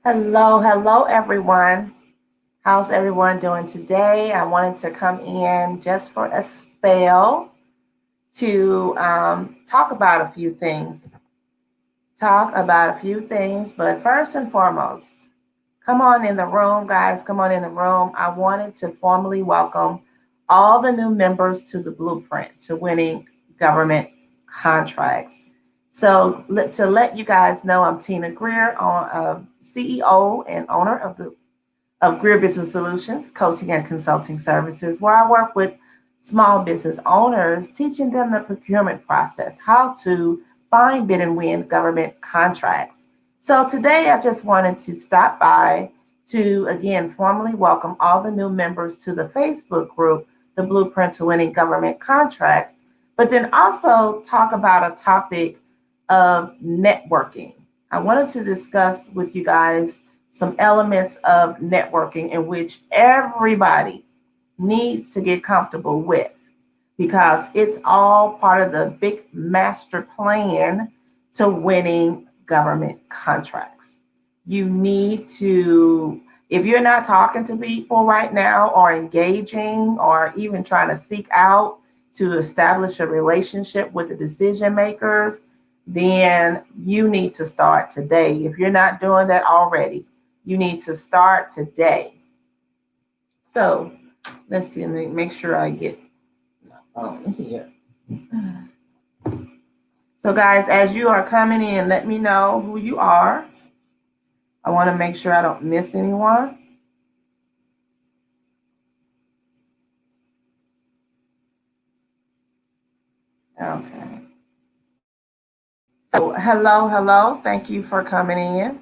Hello, everyone. How's everyone doing today? I wanted to come in just for a spell to talk about a few things. But first and foremost, come on in the room, guys. Come on in the room. I wanted to formally welcome all the new members to the Blueprint to Winning Government Contracts. So, to let you guys know, I'm Tina Greer, CEO and owner of Greer Business Solutions, coaching and consulting services, where I work with small business owners, teaching them the procurement process, how to find, bid, and win government contracts. So today I just wanted to stop by to again formally welcome all the new members to the Facebook group, the Blueprint to Winning Government Contracts, but then also talk about a topic of networking. I wanted to discuss with you guys some elements of networking in which everybody needs to get comfortable with because it's all part of the big master plan to winning government contracts. You need to, if you're not talking to people right now or engaging or even trying to seek out to establish a relationship with the decision makers, then you need to start today. If you're not doing that already, you need to start today. So let's see, make sure I get on here. So guys, as you are coming in, let me know who you are. I want to make sure I don't miss anyone. Okay. So hello. Thank you for coming in.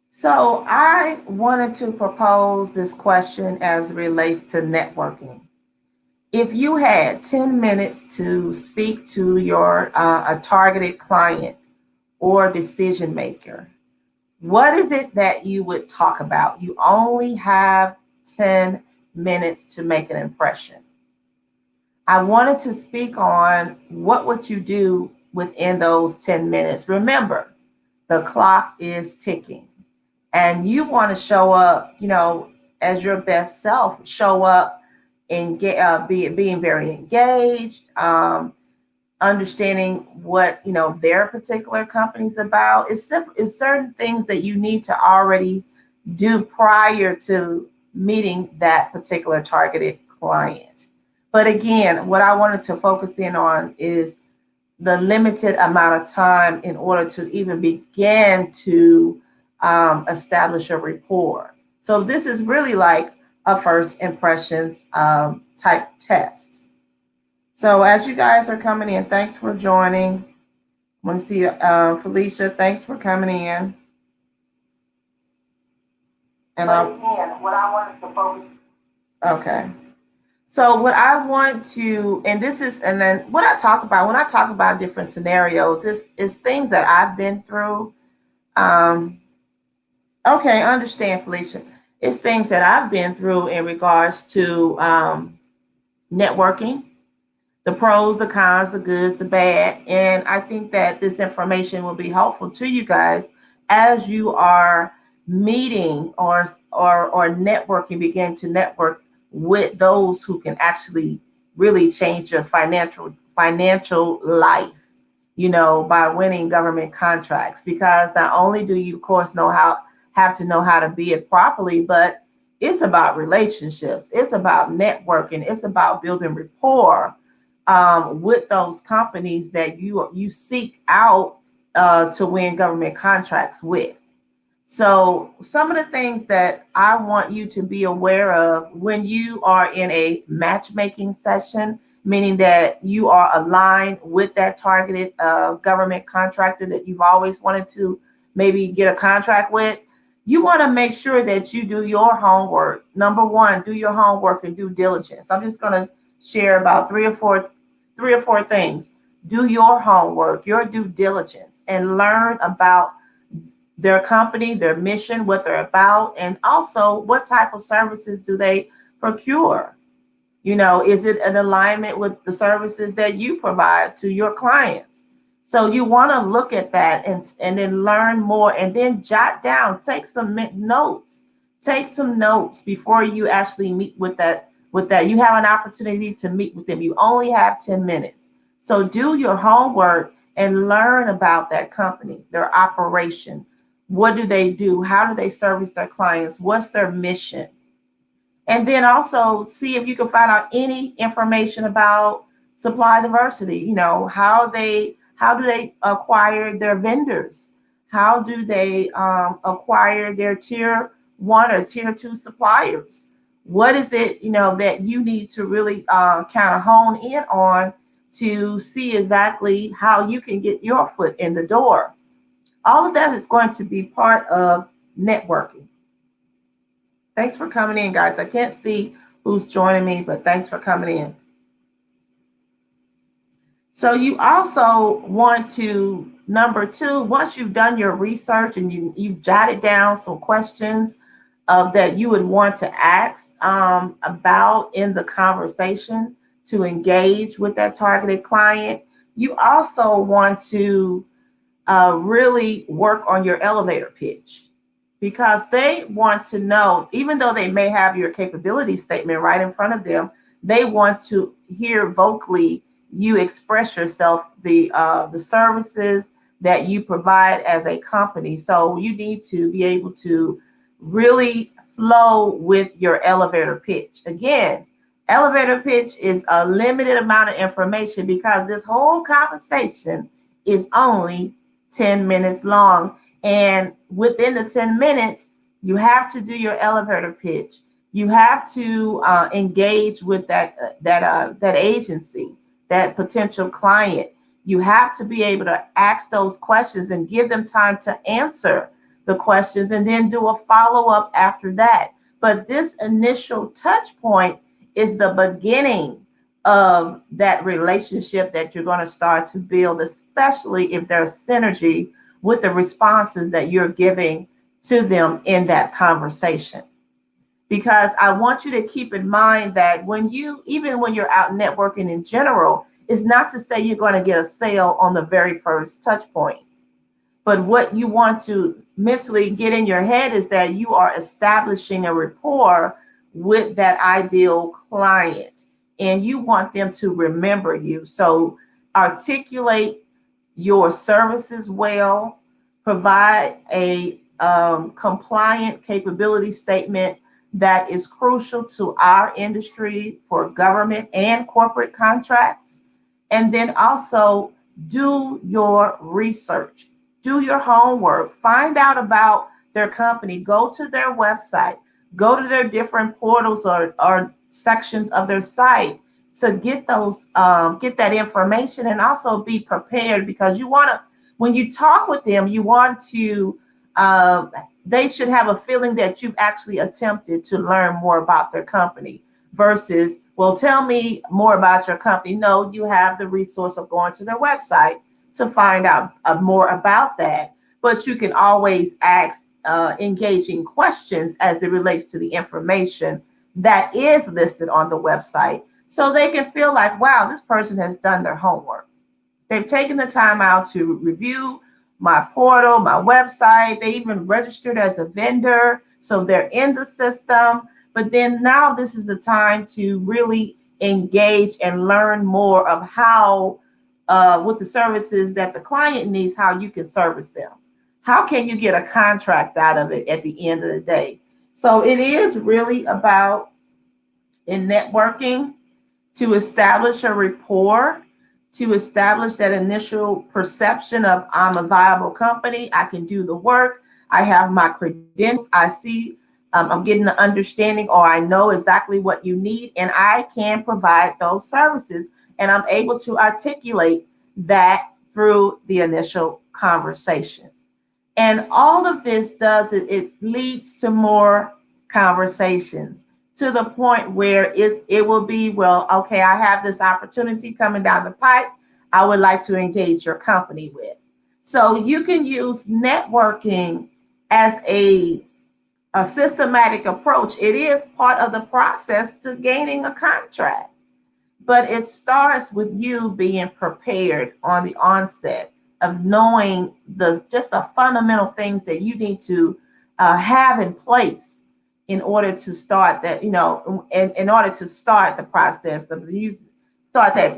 So I wanted to propose this question as it relates to networking. If you had 10 minutes to speak to your a targeted client or decision maker, what is it that you would talk about? You only have 10 minutes to make an impression. I wanted to speak on what would you do within those 10 minutes. Remember, the clock is ticking and you want to show up, as your best self, show up and being very engaged, understanding what their particular company's about. It's certain things that you need to already do prior to meeting that particular targeted client. But again, what I wanted to focus in on is the limited amount of time in order to even begin to establish a rapport. So this is really like a first impressions type test. So as you guys are coming in, thanks for joining. I want to see Felicia. Thanks for coming in. And again, what I wanted to focus. Okay. So what I want to, and then what I talk about when I talk about different scenarios is things that I've been through. Okay, I understand, Felicia. It's things that I've been through in regards to networking, the pros, the cons, the good, the bad. And I think that this information will be helpful to you guys as you are meeting or networking, begin to network with those who can actually really change your financial life, by winning government contracts. Because not only do you, of course, have to know how to be it properly, but it's about relationships. It's about networking. It's about building rapport with those companies that you seek out to win government contracts with. So some of the things that I want you to be aware of when you are in a matchmaking session, meaning that you are aligned with that targeted government contractor that you've always wanted to maybe get a contract with, you want to make sure that you do your homework. Number one, do your homework and due diligence. I'm just going to share about three or four things. Do your homework, your due diligence, and learn about their company, their mission, what they're about, and also what type of services do they procure. Is it an alignment with the services that you provide to your clients? So you want to look at that and then learn more and then jot down, take some notes, take some notes before you actually meet with that. You have an opportunity to meet with them. You only have 10 minutes. So do your homework and learn about that company, their operation. What do they do? How do they service their clients? What's their mission? And then also see if you can find out any information about supply diversity. How do they acquire their vendors? How do they acquire their tier one or tier two suppliers? What is it, that you need to really kind of hone in on to see exactly how you can get your foot in the door? All of that is going to be part of networking. Thanks for coming in, guys. I can't see who's joining me, but thanks for coming in. So you also want to, number two, once you've done your research and you've jotted down some questions that you would want to ask about in the conversation to engage with that targeted client, you also want to really work on your elevator pitch, because they want to know, even though they may have your capability statement right in front of them, they want to hear vocally you express yourself, the services that you provide as a company. So you need to be able to really flow with your elevator pitch. Again, elevator pitch is a limited amount of information because this whole conversation is only 10 minutes long. And within the 10 minutes, you have to do your elevator pitch. You have to engage with that agency, that potential client. You have to be able to ask those questions and give them time to answer the questions and then do a follow-up after that. But this initial touch point is the beginning of that relationship that you're going to start to build, especially if there's synergy with the responses that you're giving to them in that conversation. Because I want you to keep in mind that even when you're out networking in general, it's not to say you're going to get a sale on the very first touch point. But what you want to mentally get in your head is that you are establishing a rapport with that ideal client and you want them to remember you. So articulate your services well, provide a compliant capability statement that is crucial to our industry for government and corporate contracts. And then also do your research, do your homework, find out about their company, go to their website, go to their different portals or sections of their site to get that information, and also be prepared, because you want to, when you talk with them, you want to they should have a feeling that you've actually attempted to learn more about their company versus, well, tell me more about your company. No, you have the resource of going to their website to find out more about that. But you can always ask engaging questions as it relates to the information that is listed on the website, so they can feel like, wow, this person has done their homework. They've taken the time out to review my portal, my website. They even registered as a vendor, so they're in the system. But then now this is the time to really engage and learn more of how, with the services that the client needs, how you can service them. How can you get a contract out of it at the end of the day? So it is really about, in networking, to establish a rapport, to establish that initial perception of, I'm a viable company, I can do the work, I have my credentials, I see, I'm getting an understanding, or I know exactly what you need, and I can provide those services. And I'm able to articulate that through the initial conversation. And all of this does, it leads to more conversations, to the point where it will be, well, okay, I have this opportunity coming down the pipe, I would like to engage your company with. So you can use networking as a systematic approach. It is part of the process to gaining a contract, but it starts with you being prepared on the onset. of knowing the fundamental things that you need to have in place in order to start that, in order to start the process of you start that,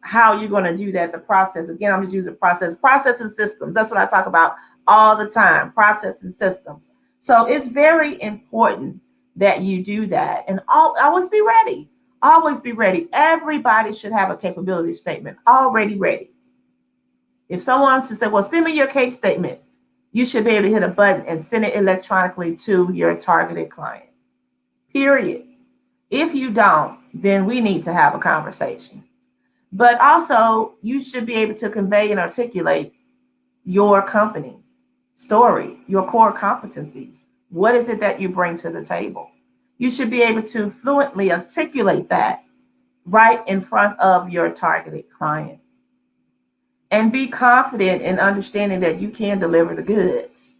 how you're going to do that, the process. Again, I'm just using process and systems. That's what I talk about all the time, process and systems. So it's very important that you do that, and always be ready. Always be ready. Everybody should have a capability statement already ready. If someone to say, well, send me your CAPE statement, you should be able to hit a button and send it electronically to your targeted client. Period. If you don't, then we need to have a conversation. But also, you should be able to convey and articulate your company story, your core competencies. What is it that you bring to the table? You should be able to fluently articulate that right in front of your targeted client. And be confident in understanding that you can deliver the goods.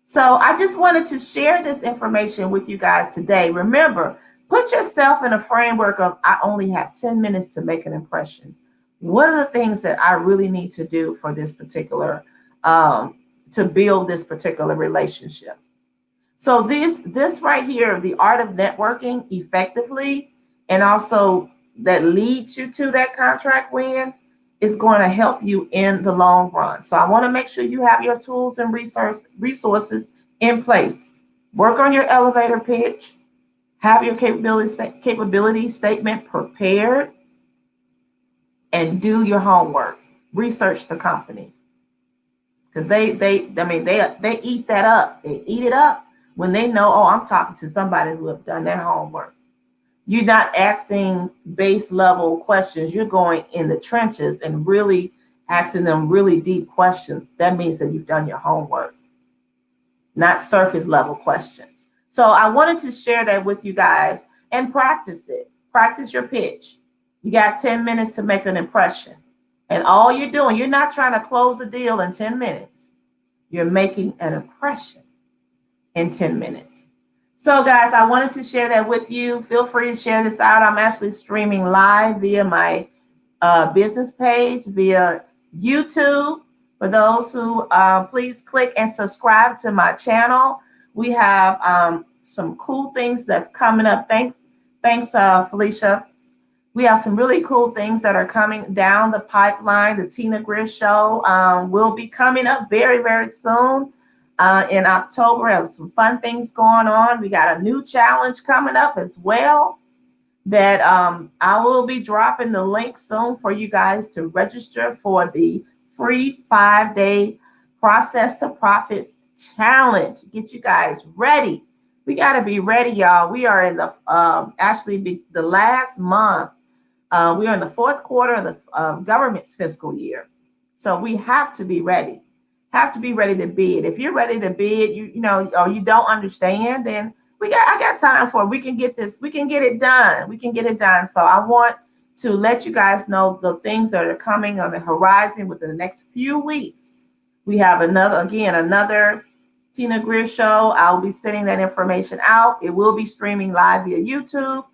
So I just wanted to share this information with you guys today. Remember, put yourself in a framework of, I only have 10 minutes to make an impression. What are the things that I really need to do for this particular, to build this particular relationship? So this right here, the art of networking effectively, and also that leads you to that contract win, is going to help you in the long run. So I want to make sure you have your tools and resources in place. Work on your elevator pitch. Have your capability statement prepared, and do your homework. Research the company, because they eat that up. They eat it up when they know, oh, I'm talking to somebody who have done their homework. You're not asking base level questions. You're going in the trenches and really asking them really deep questions. That means that you've done your homework, not surface level questions. So I wanted to share that with you guys, and practice it. Practice your pitch. You got 10 minutes to make an impression. And all you're doing, you're not trying to close a deal in 10 minutes. You're making an impression in 10 minutes. So guys, I wanted to share that with you. Feel free to share this out. I'm actually streaming live via my business page, via YouTube. For those who, please click and subscribe to my channel. We have some cool things that's coming up. Thanks, Felicia. We have some really cool things that are coming down the pipeline. The Tina Greer Show will be coming up very, very soon. In October, have some fun things going on. We got a new challenge coming up as well that I will be dropping the link soon for you guys to register for the free 5-day Process to Profits challenge. Get you guys ready. We got to be ready, y'all. We are in the the last month. We are in the fourth quarter of the government's fiscal year, so we have to be ready. Have to be ready to bid. If you're ready to bid, or you don't understand, then I got time for it. We can get this. We can get it done. We can get it done. So I want to let you guys know the things that are coming on the horizon within the next few weeks. We have another Tina Greer Show. I'll be sending that information out. It will be streaming live via YouTube.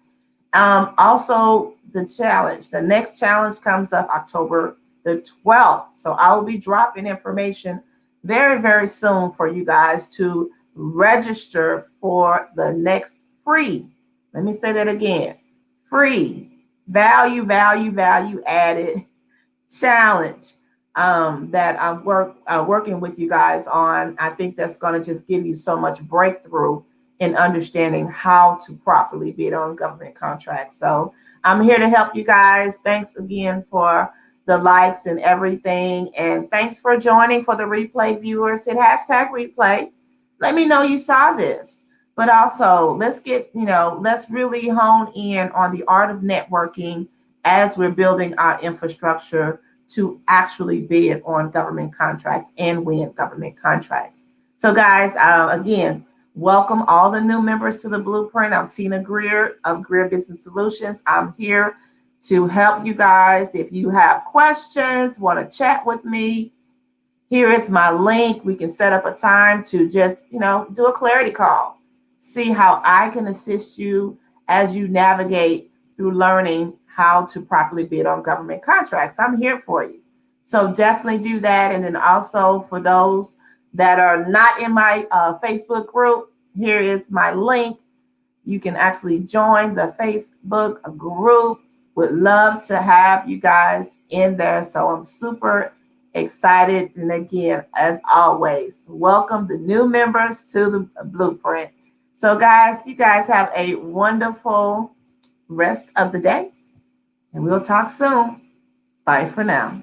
Also, the challenge. The next challenge comes up October the 12th. So I will be dropping information very, very soon for you guys to register for the next free. Let me say that again. Free value added challenge that I'm working with you guys on. I think that's going to just give you so much breakthrough in understanding how to properly bid on government contracts. So I'm here to help you guys. Thanks again for the likes and everything. And thanks for joining. For the replay viewers, hit hashtag replay. Let me know you saw this. But also, let's really hone in on the art of networking as we're building our infrastructure to actually bid on government contracts and win government contracts. So guys, again, welcome all the new members to the Blueprint. I'm Tina Greer of Greer Business Solutions. I'm here to help you guys. If you have questions, want to chat with me, here is my link. We can set up a time to just, do a clarity call. See how I can assist you as you navigate through learning how to properly bid on government contracts. I'm here for you. So definitely do that. And then also for those that are not in my Facebook group, here is my link. You can actually join the Facebook group. Would love to have you guys in there. So I'm super excited. And again, as always, welcome the new members to the Blueprint. So, guys, you guys have a wonderful rest of the day, and we'll talk soon. Bye for now.